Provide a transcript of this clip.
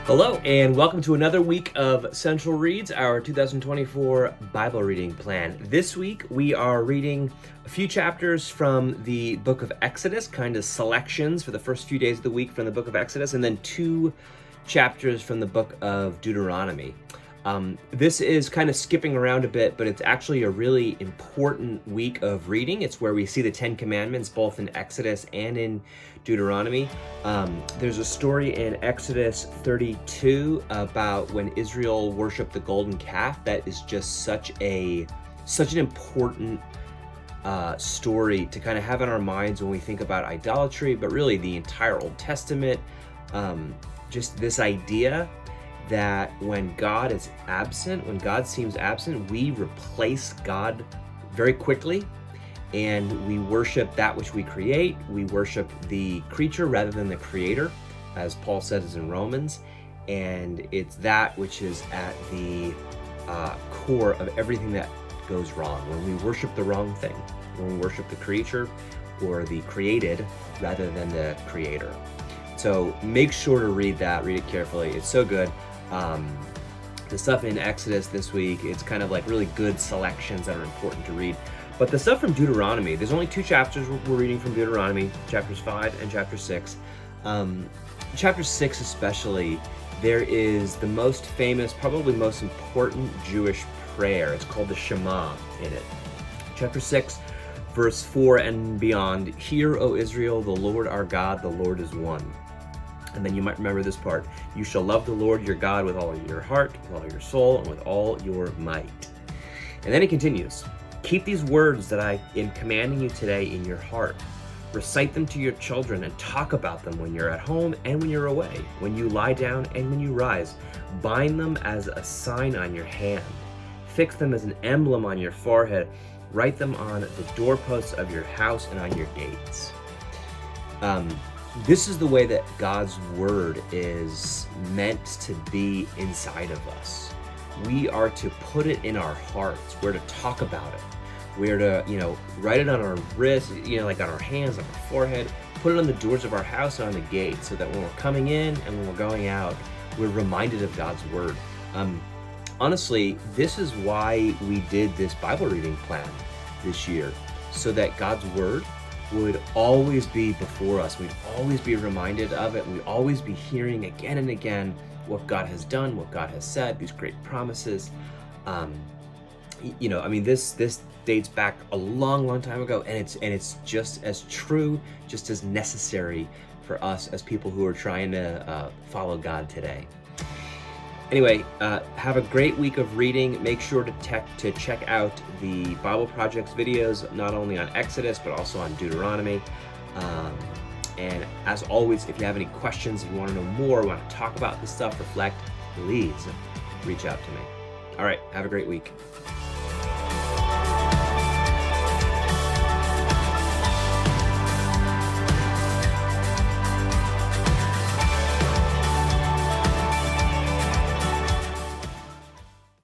Hello, and welcome to another week of Central Reads, our 2024 Bible reading plan. This week, we are reading a few chapters from the book of Exodus, kind of selections for the first few days of the week from the book of Exodus, and then two chapters from the book of Deuteronomy. This is kind of skipping around a bit, but it's actually a really important week of reading. It's where we see the Ten Commandments, both in Exodus and in Deuteronomy. There's a story in Exodus 32 about when Israel worshiped the golden calf. That is just such an important story to kind of have in our minds when we think about idolatry, but really the entire Old Testament. Just this idea that when God is absent, when God seems absent, we replace God very quickly, and we worship that which we create. We worship the creature rather than the creator, as Paul says in Romans, and it's that which is at the core of everything that goes wrong. When we worship the wrong thing, when we worship the creature or the created rather than the creator. So make sure to read it carefully. It's so good. The stuff in Exodus this week, it's kind of like really good selections that are important to read. But the stuff from Deuteronomy, there's only two chapters we're reading from Deuteronomy, chapters 5 and chapter 6. Chapter 6 especially, there is the most famous, probably most important Jewish prayer. It's called the Shema in it. Chapter 6, verse 4 and beyond, "Hear, O Israel, the Lord our God, the Lord is one." And then you might remember this part. "You shall love the Lord your God with all your heart, with all your soul, and with all your might." And then it continues. "Keep these words that I am commanding you today in your heart. Recite them to your children and talk about them when you're at home and when you're away, when you lie down and when you rise. Bind them as a sign on your hand. Fix them as an emblem on your forehead. Write them on the doorposts of your house and on your gates." This is the way that God's word is meant to be inside of us. We are to put it in our hearts. We're to talk about it. We're to, write it on our wrists, like on our hands, on our forehead, put it on the doors of our house and on the gate, so that when we're coming in and when we're going out, we're reminded of God's word. Honestly, this is why we did this Bible reading plan this year, so that God's word would always be before us. We'd always be reminded of it. We'd always be hearing again and again what God has done, what God has said, these great promises. This dates back a long time ago, and it's just as true, just as necessary for us as people who are trying to follow God today. Anyway, have a great week of reading. Make sure to check out the Bible Project's videos, not only on Exodus, but also on Deuteronomy. And as always, if you have any questions, if you want to know more, want to talk about this stuff, reflect, please reach out to me. All right, have a great week.